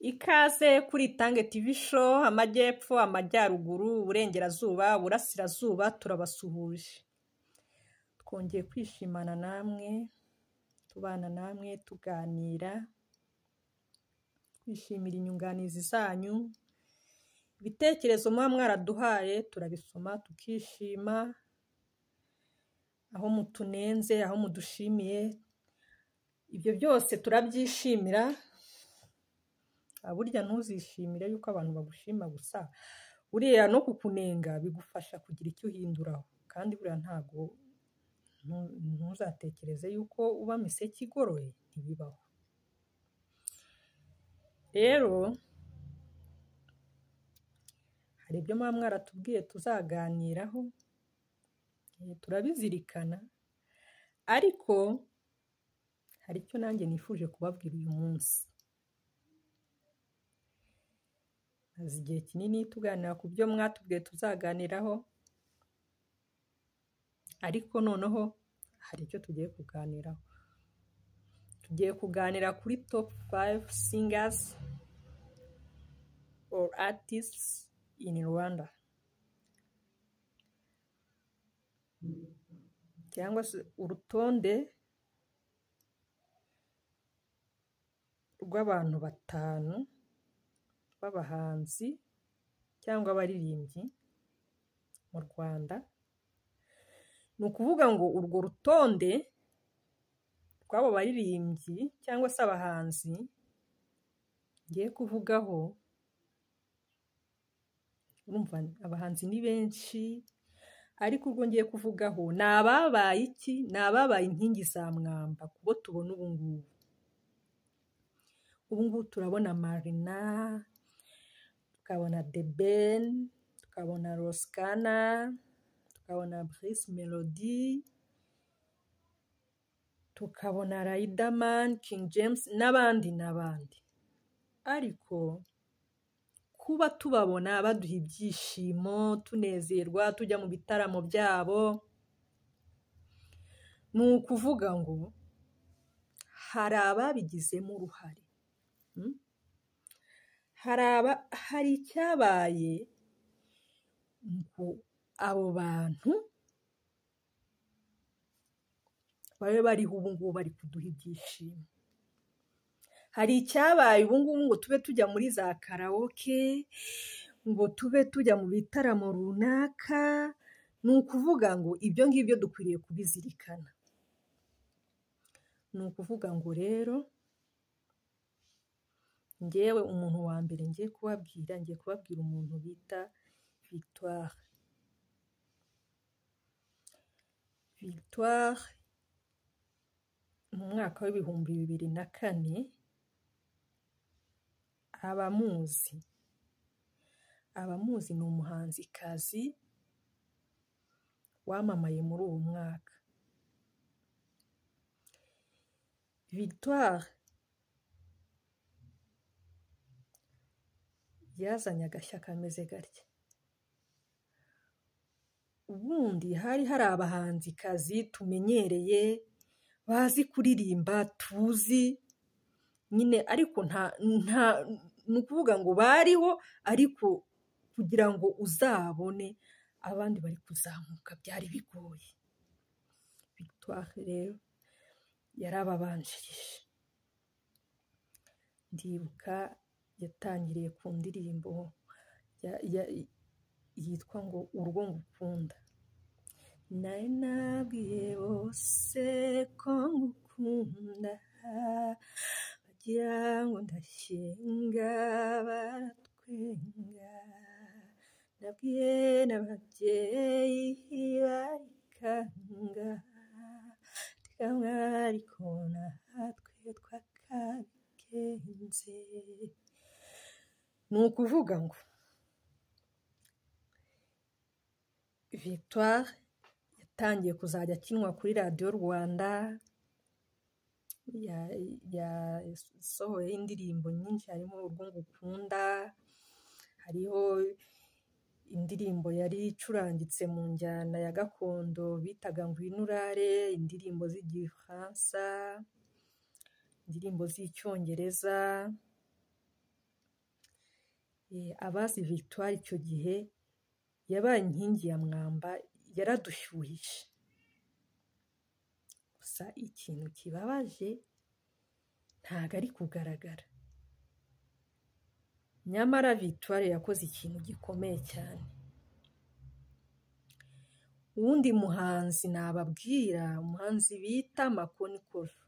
Ikaze kuri Itange TV show, amajyepfo, amajyaruguru, uburengerazuba, burasirazuba, turabasuhuje. Twongeye kwishimana namwe, tubana namwe, tuganira, twishimira inyunganizi zanyu, ibitekerezo muba mwaraduhaye, turabisoma, tukishima, aho mutunenze, aho mudushimiye, ibyo byose turabyishimira. Burya ntuzishimire yuko abantu bagushima gusa, uriya no kukunenga bigufasha kugira icyo uhinduraho, kandi buriya ntago ntuzatekereze yuko uba miseke igoroye, ntibibaho. Rero hari ibyo muba mwaratubwiye tuzaganiraho, turabizirikana, ariko hari icyo nanjye nifuje kubabwira uyu munsi. Maze igihe kinini tuganira ku byo mwatubwiye tuzaganiraho, ariko noneho hari icyo tugiye kuganiraho. Tugiye kuganira kuri top 5 singers or artists in Rwanda, cyangwa se urutonde rw'abantu 5 b'abahanzi cyangwa abaririmbyi mu Rwanda. Ni ukuvuga ngo urwo rutonde rw'abo baririmbyi cyangwa se abahanzi ngiye kuvugaho, urumva abahanzi ni benshi, ariko urwo ngiye kuvugaho ni ababaye iki? Ni ababaye inkingi za mwamba kubo tubona ubu ngubu. Ubu ngubu turabona Marina, tukabona The Ben, tukabona Roskana, tukabona Bruce Melody, tukabona Riderman, King James n'abandi n'abandi. Ariko kuba tubabona baduha ibyishimo, tunezerwa, tujya mu bitaramo byabo, ni ukuvuga ngo hari ababigizemo uruhare. Hari icyabaye ngo abo bantu babe bariho ubu ngubu bari kuduha ibyishimo. Hari icyabaye ubu ngubu ngo tube tujya muri za karaoke, ngo tube tujya mu bitaramo runaka. Ni ukuvuga ngo ibyo ngibyo dukwiriye kubizirikana. Ni ukuvuga ngo rero ngewe umuntu wa mbere ngiye kubabwira umuntu bita Victoire. Victoire mu mwaka w'ibihumbi 2004, abamuzi ni umuhanzikazi wamamaye muri uwo mwaka. Victoire yazanye agashya kameze gatya. Ubundi hari abahanzikazi tumenyereye, bazi kuririmba, tuzi nyine, ariko ni ukuvuga ngo bariho, ariko kugira ngo uzabone abandi bari kuzamuka byari bigoye. Victoire rero yarababanjirije. Ndibuka yatangiriye ku ndirimbo yitwa ngo Urwo ngukunda. Nari nabwiye bose ko ngukunda, bagira ngo ndashinga baratwenga, nabwiye n'ababyeyi barikanga, tikamwe ariko natwe twakabigenze. Ni ukuvuga ngo Victoire yatangiye kuzajya akinwa kuri radiyo Rwanda, yasohoye indirimbo nyinshi, harimo Urwo ngukunda, hariho indirimbo yari icurangitse mu njyana ya gakondo bitaga Ngwino urare, indirimbo z'igifaransa, indirimbo z'icyongereza, abazi Victoire icyo gihe yabaye inkingi ya mwamba, yaradushyuhije. Gusa ikintu kibabaje ntabwo ari kugaragara. Nyamara Victoire yakoze ikintu gikomeye cyane. Uwundi muhanzi nababwira, umuhanzi bita Makoni Koshwa.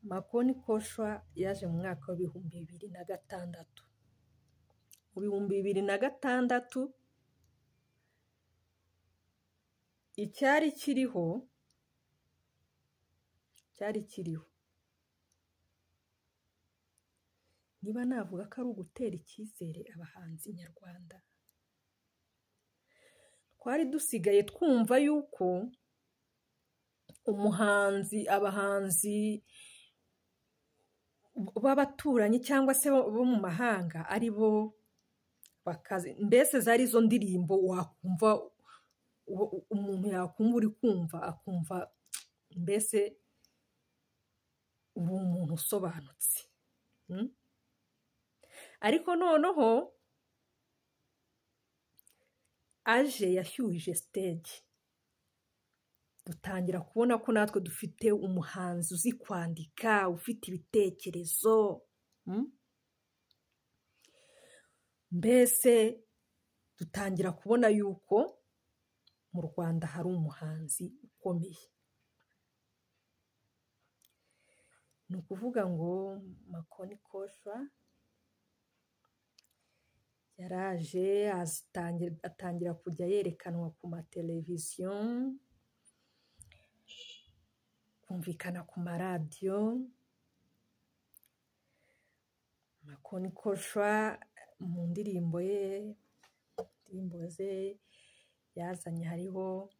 Makoni Koshwa yaje mu mwaka w'ibihumbi 2006. Mu bihumbi 2006 icyari kiriho niba navuga ko ari ugutera icyizere abahanzi nyarwanda. Twari dusigaye twumva yuko abahanzi b'abaturanyi cyangwa se bo mu mahanga ari bo bakaze. Mbese zari zo ndirimbo wakumva, umuntu yakumva uri kumva akumva mbese ubu umuntu usobanutse. Ariko noneho aje yashyuhije stage, dutangira kubona ko natwe dufite umuhanzi uzi kwandika, ufite ibitekerezo. Mbese dutangira kubona yuko mu Rwanda hari umuhanzi ukomeye. Ni ukuvuga ngo Makoni Koshwa yaraje atangira kujya yerekanwa ku mateleviziyo, kumvikana ku maradiyo. Makoni Koshwa mu ndirimbo ze yazanye hariho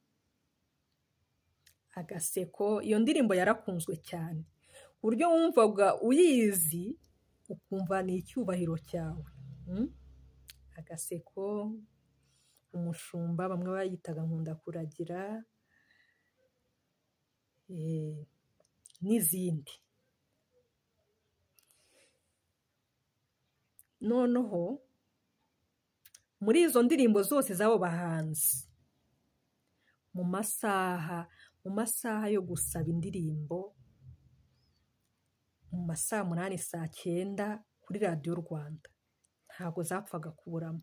Agaseko. Iyo ndirimbo yarakunzwe cyane ku buryo wumvaga uyizi ukumva ni icyubahiro cyawe. Agaseko, Umushumba, bamwe bayitaga Nkunda Kuragira, n'izindi. Noneho muri izo ndirimbo zose z'abo bahanzi, mu masaha yo gusaba indirimbo, mu masaa 8 saa 9 kuri radiyo Rwanda, ntabwo zapfaga kuburamo.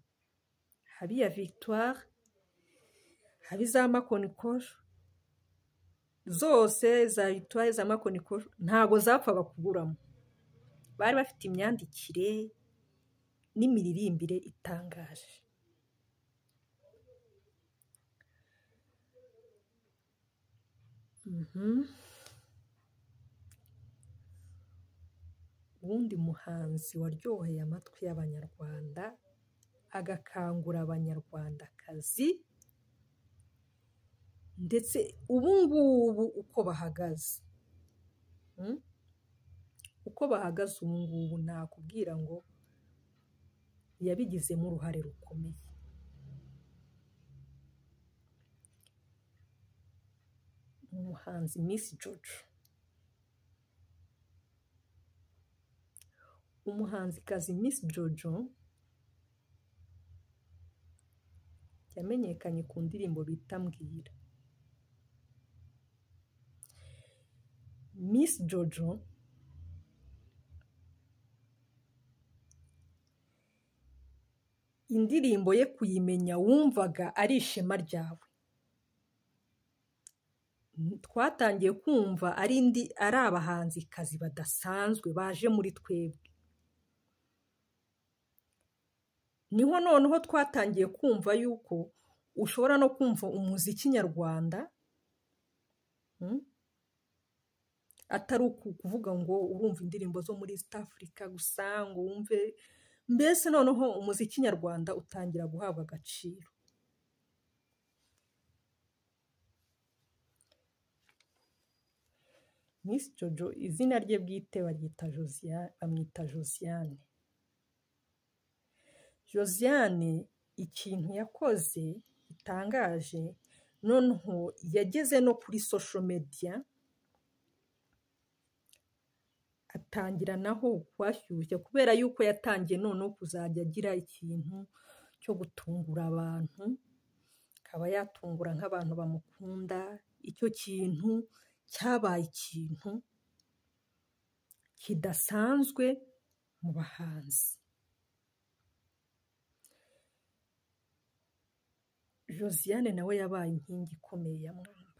Habi ya Victoire, habi za Makoni Koshwa, zose za Victoire, za Makoni Koshwa ntabwo zapfaga kuburamo. Bari bafite imyandikire n'imiririmbire itangaje. Uwundi muhanzi waryoheye amatwi y'Abanyarwanda, agakangura Abanyarwandakazi, ndetse ubu ngubu uko bahagaze ubu ngubu nakubwira ngo yabigizemo uruhare rukomeye. Umuhanzi Miss Jojo, umuhanzikazi Miss Jojo yamenyekanye ku ndirimbo bita Mbwira. Miss Jojo indirimbo ye kuyimenya wumvaga ari ishema ryawe. Twatangiye kumva ari abahanzikazi badasanzwe baje muri twebwe. Niho noneho twatangiye kumva yuko ushobora no kumva umuziki nyarwanda, atari ukuvuga ngo urumva indirimbo zo muri East Africa gusa ngo wumve. Mbese noneho umuziki nyarwanda utangira guhabwa agaciro. Miss Jojo izina rye bwite bamwita Josiane. Josiane ikintu yakoze itangaje, noneho yageze no kuri social media atangira naho kuhashyushya kubera yuko yatangiye noneho kuzajya agira ikintu cyo gutungura abantu, akaba yatungura nk'abantu bamukunda. Icyo kintu cyabaye ikintu kidasanzwe mu bahanzi. Josiane nawe yabaye inkingi ikomeye ya Mwamba,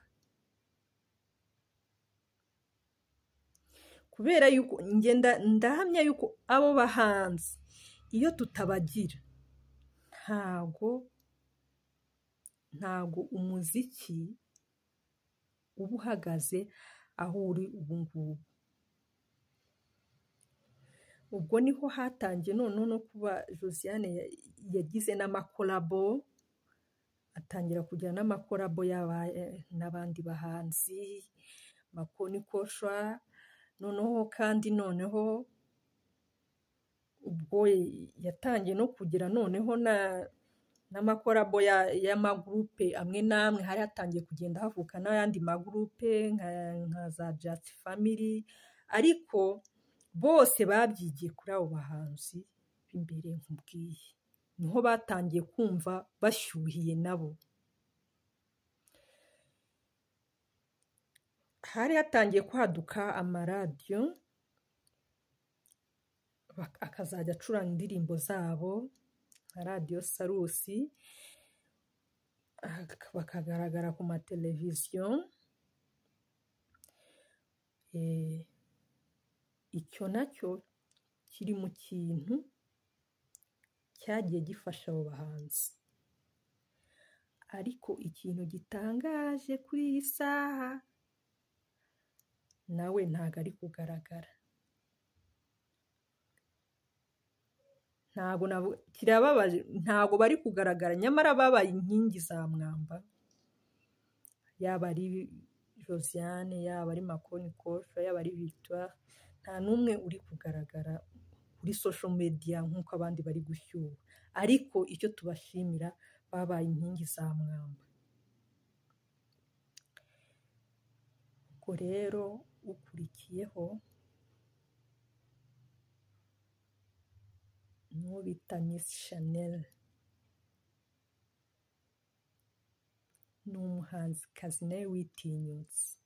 kubera yuko ndahamya yuko abo bahanzi iyo tutabagira ntago umuziki uba uhagaze aho uri ubu ngubu. Ubwo niho hatangiye noneho no kuba Josiane yagize n'amakolabo, atangira kugira n'amakolabo n'abandi bahanzi, Makoni Koshwa, noneho ubwo yatangiye no kugira noneho n'amakolabo y'amagurupe amwe n'amwe. Hari hatangiye kugenda havuka n'ayandi magurupe nka za Just Family, ariko bose babyigiye kuri abo bahanzi b'imbere nkubwiye. Niho batangiye kumva bashyuhiye nabo. Hari hatangiye kwaduka amaradiyo akazajya acuranga indirimbo zabo nka radiyo Sarusi, bakagaragara ku mateleviziyo. Icyo nacyo kiri mu kintu cyagiye gifasha abo bahanzi, ariko ikintu gitangaje kuri iyi saha nawe ntago ari kugaragara. Kirababaje, ntago bari kugaragara, nyamara babaye inkingi za Mwamba, yaba ari Josiane, yaba ari Makoni Koshwa, yaba ari Victoire. Nta n'umwe uri kugaragara kuri social media nk'uko abandi bari gushyuha, ariko icyo tubashimira babaye inkingi za Mwamba. Ubwo rero ukurikiyeho n'uwo bita Miss Chanel, ni umuhanzikazi nawe witinyutse.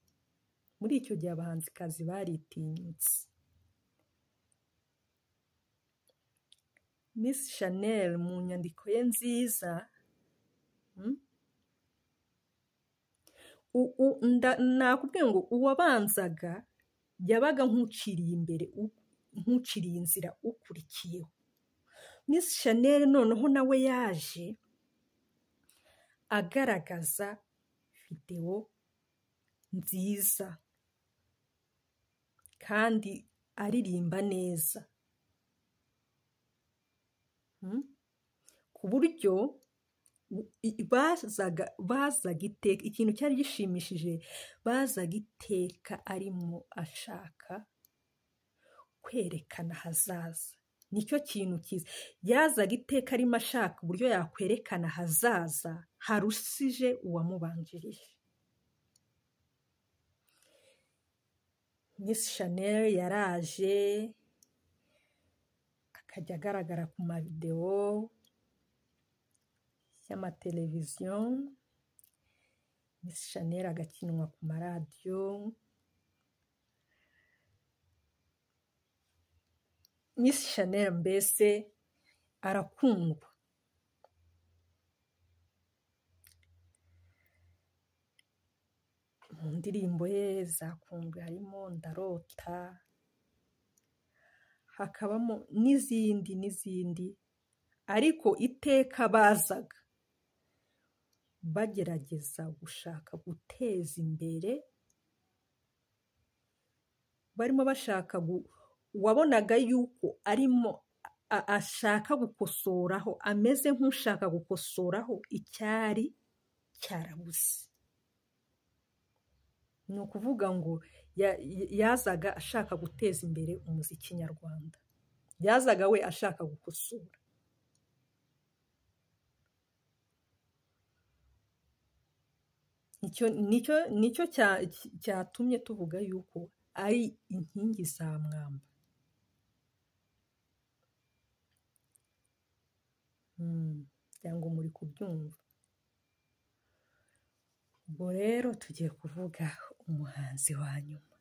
Muri icyo gihe abahanzikazi baritinyutse. Miss Chanel mu nyandiko ye nziza, nakubwiye ngo uwabanzaga yabaga nk'uciriye inzira ukurikiyeho. Miss Chanel noneho nawe yaje agaragaza videwo nziza kandi aririmba neza, ku buryo bazaga iteka. Ikintu cyari gishimishije, bazaga iteka arimo ashaka kwerekana ahazaza. Nicyo kintu cyiza, yazaga iteka arimo ashaka uburyo yakwerekana ahazaza harushije uwamubanjirije. Miss Chanel yaraje akajya agaragara ku mavidewo y'amateleviziyo, Miss Chanel agakinwa ku maradiyo. Miss Chanel mbese arakundwa. Mu ndirimbo ye zakundwe harimo Ndarota, hakabamo n'izindi, ariko iteka bazaga bagerageza gushaka guteza imbere, barimo bashaka wabonaga yuko arimo ashaka gukosoraho, ameze nk'ushaka gukosoraho icyari cyarabuze. Ni ukuvuga ngo yazaga ashaka guteza imbere umuziki nyarwanda, yazaga we ashaka gukosora. Nicyo cyatumye tuvuga yuko ari inkingi za mwamba. Cyangwa muri kubyumva. Ubwo rero tugiye kuvuga umuhanzi wa nyuma.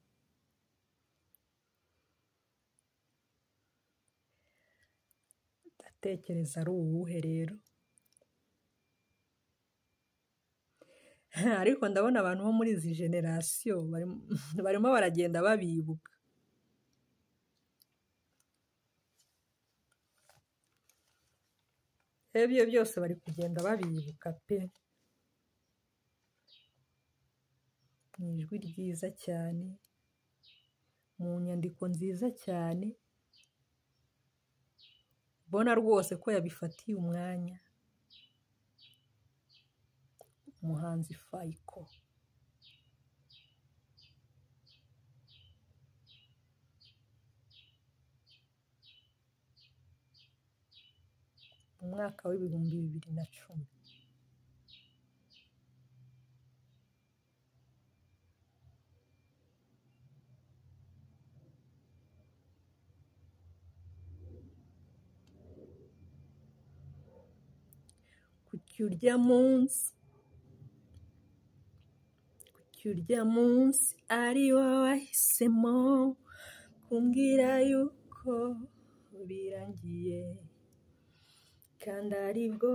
Ndatekereza ari uwuhe rero? Ariko ndabona abantu bo muri izi generasiyo barimo baragenda babibuka. Ibyo byose bari kugenda babibuka pe. Mu ijwi ryiza cyane, mu nyandiko nziza cyane, mbona rwose ko yabifatiye umwanya. Umuhanzi Fayiko. Mu mwaka w'ibihumbi 2010. Kuki urya munsi ari wowe wahisemo kumbwira yuko birangiye, kandi aribwo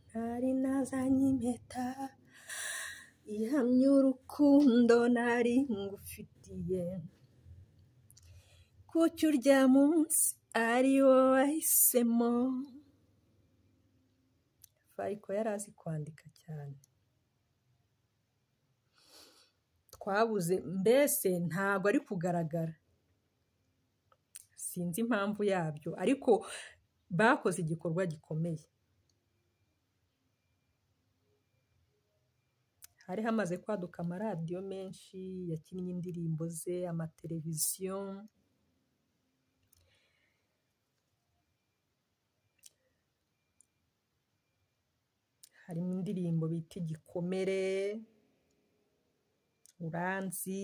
ntari nazanye impeta ihamya urukundo nari ngufitiye. Kuki urya munsi ari wowe wahisemo. Fayiko yari azi kwandika cyane. Twabuze, mbese ntabwo ari kugaragara. Sinzi impamvu yabyo, ariko bakoze igikorwa gikomeye. Hari hamaze kwaduka amaradiyo menshi yakinnye indirimbo ze, amateleviziyo. Harimo indirimbo bita Igikomere, Uranzi,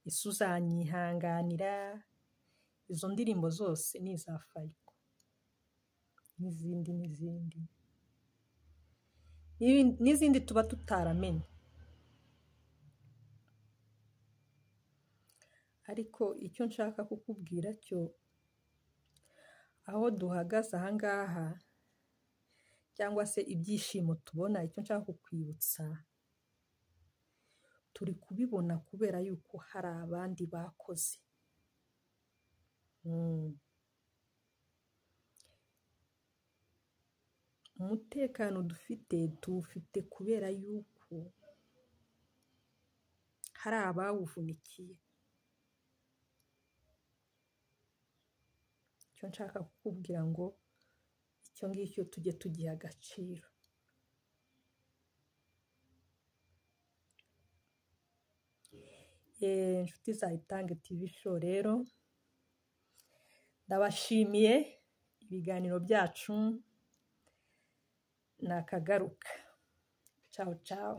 Ese uzanyihanganira. Izo ndirimbo zose ni iza Fayiko. N'izindi tuba tutaramenye. Ariko icyo nshaka kukubwira cyo, aho duhagaze ahangaha, cyangwa se ibyishimo tubona, icyo nshaka kukwibutsa, turi kubibona kubera yuko hari abandi bakoze. Umutekano tuwufite kubera yuko hari abawuvunikiye. Icyo nshaka kukubwira ngo icyo ngicyo tujye tugiha agaciro. Inshuti za Itange TV show rero, ndabashimiye. Ibiganiro byacu nakagaruka. Ciao ciao.